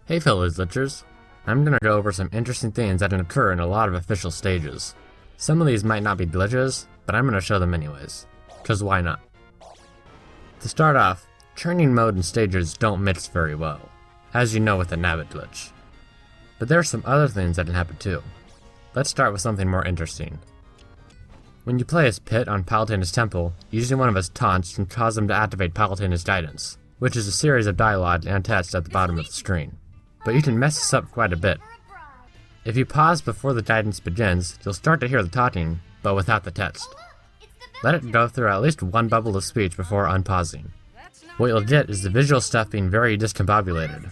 Hey fellow glitchers, I'm gonna go over some interesting things that can occur in a lot of official stages. Some of these might not be glitches, but I'm gonna show them anyways. Cause why not? To start off, training mode and stages don't mix very well, as you know with the Nabbit glitch. But there are some other things that can happen too. Let's start with something more interesting. When you play as Pit on Palutena's Temple, using one of his taunts can cause him to activate Palutena's Guidance, which is a series of dialogue and text at the bottom of the screen. But you can mess this up quite a bit. If you pause before the guidance begins, you'll start to hear the talking, but without the text. Let it go through at least one bubble of speech before unpausing. What you'll get is the visual stuff being very discombobulated.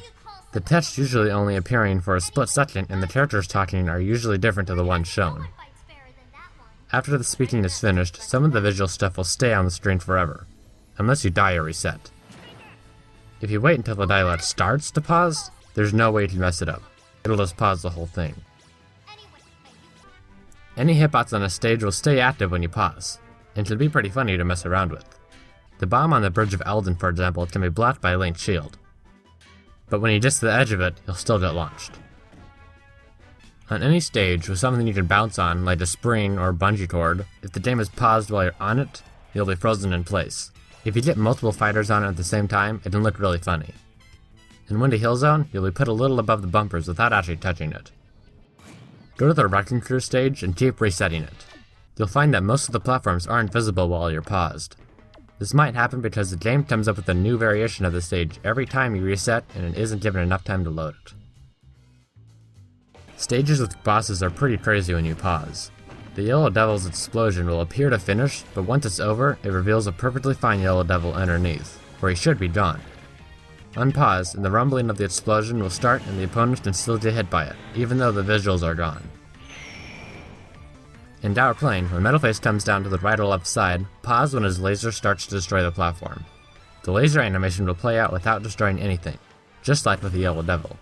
The text usually only appearing for a split second, and the characters talking are usually different to the ones shown. After the speaking is finished, some of the visual stuff will stay on the screen forever, unless you die or reset. If you wait until the dialogue starts to pause, there's no way to mess it up. It'll just pause the whole thing. Any hitbox on a stage will stay active when you pause, and can be pretty funny to mess around with. The bomb on the Bridge of Eldin, for example, can be blocked by a linked shield. But when you get to the edge of it, you'll still get launched. On any stage with something you can bounce on, like a spring or bungee cord, if the game is paused while you're on it, you'll be frozen in place. If you get multiple fighters on it at the same time, it can look really funny. In Windy Hill Zone, you'll be put a little above the bumpers without actually touching it. Go to the Wrecking Crew stage and keep resetting it. You'll find that most of the platforms aren't visible while you're paused. This might happen because the game comes up with a new variation of the stage every time you reset and it isn't given enough time to load it. Stages with bosses are pretty crazy when you pause. The Yellow Devil's explosion will appear to finish, but once it's over, it reveals a perfectly fine Yellow Devil underneath, where he should be gone. Unpause, and the rumbling of the explosion will start and the opponents can still get hit by it, even though the visuals are gone. In Dour Plain, when Metalface comes down to the right or left side, pause when his laser starts to destroy the platform. The laser animation will play out without destroying anything, just like with the Yellow Devil.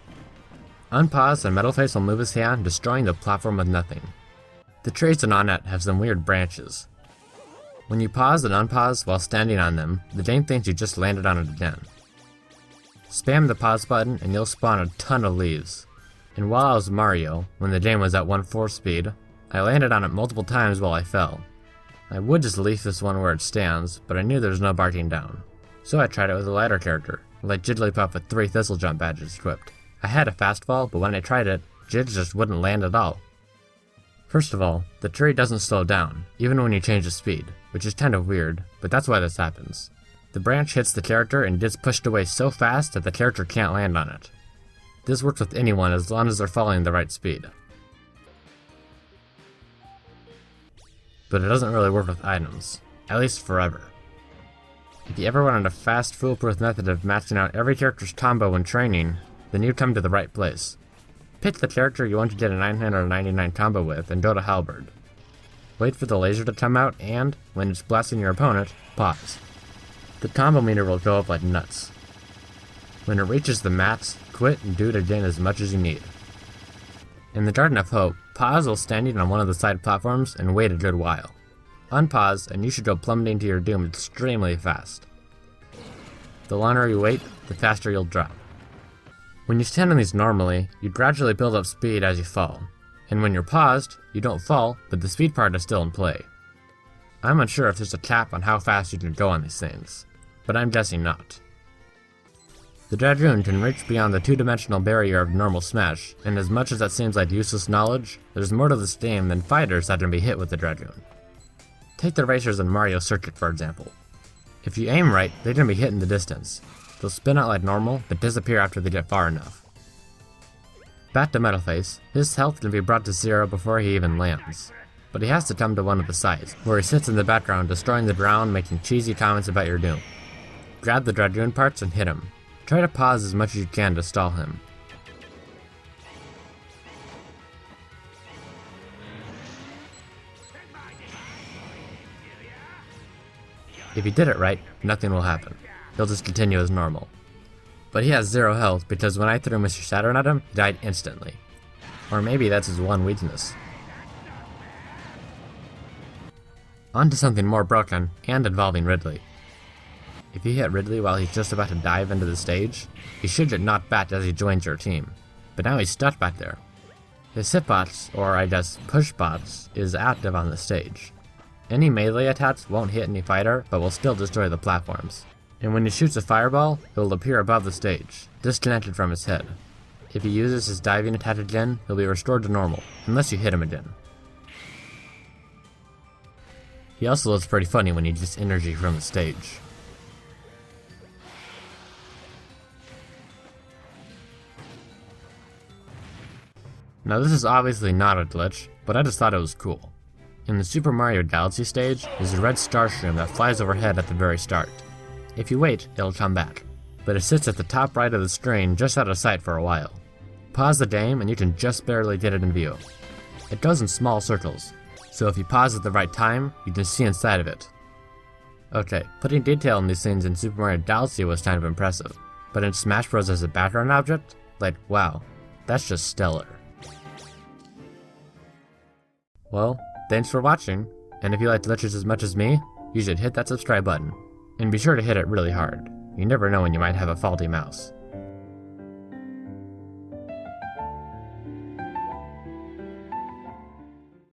Unpause and Metalface will move his hand, destroying the platform with nothing. The trees in Onnet have some weird branches. When you pause and unpause while standing on them, the game thinks you just landed on it again. Spam the pause button and you'll spawn a ton of leaves. And while I was Mario, when the game was at 1/4 speed, I landed on it multiple times while I fell. I would just leave this one where it stands, but I knew there was no barking down. So I tried it with a lighter character, like Jigglypuff with 3 Thistle Jump badges equipped. I had a fast fall, but when I tried it, Jidge just wouldn't land at all. First of all, the tree doesn't slow down, even when you change the speed, which is kind of weird, but that's why this happens. The branch hits the character and gets pushed away so fast that the character can't land on it. This works with anyone as long as they're following the right speed. But it doesn't really work with items, at least forever. If you ever wanted a fast, foolproof method of maxing out every character's combo when training, then you come to the right place. Pick the character you want to get a 999 combo with and go to Halberd. Wait for the laser to come out and, when it's blasting your opponent, pause. The combo meter will go up like nuts. When it reaches the max, quit and do it again as much as you need. In the Garden of Hope, pause while standing on one of the side platforms and wait a good while. Unpause and you should go plummeting to your doom extremely fast. The longer you wait, the faster you'll drop. When you stand on these normally, you gradually build up speed as you fall. And when you're paused, you don't fall, but the speed part is still in play. I'm unsure if there's a cap on how fast you can go on these things, but I'm guessing not. The Dragoon can reach beyond the 2-dimensional barrier of normal Smash, and as much as that seems like useless knowledge, there's more to this game than fighters that can be hit with the Dragoon. Take the racers in Mario Circuit for example. If you aim right, they can be hit in the distance. They'll spin out like normal, but disappear after they get far enough. Back to Metalface, his health can be brought to 0 before he even lands. But he has to come to one of the sides, where he sits in the background destroying the ground, making cheesy comments about your doom. Grab the Dragoon parts and hit him. Try to pause as much as you can to stall him. If you did it right, nothing will happen. He'll just continue as normal. But he has 0 health because when I threw Mr. Saturn at him, he died instantly. Or maybe that's his one weakness. On to something more broken and involving Ridley. If If you hit Ridley while he's just about to dive into the stage, he should get knocked back as he joins your team, but now he's stuck back there. His hitbox, or I guess pushbox, is active on the stage. Any melee attacks won't hit any fighter, but will still destroy the platforms. And when he shoots a fireball, it will appear above the stage, disconnected from his head. If he uses his diving attack again, he'll be restored to normal, unless you hit him again. He also looks pretty funny when he gets energy from the stage. Now this is obviously not a glitch, but I just thought it was cool. In the Super Mario Galaxy stage, there's a red starstream that flies overhead at the very start. If you wait, it'll come back, but it sits at the top right of the screen just out of sight for a while. Pause the game and you can just barely get it in view. It goes in small circles, so if you pause at the right time, you can see inside of it. Okay, putting detail in these things in Super Mario Galaxy was kind of impressive, but in Smash Bros. As a background object, like wow, that's just stellar. Well, thanks for watching, and if you like glitches as much as me, you should hit that subscribe button. And be sure to hit it really hard. You never know when you might have a faulty mouse.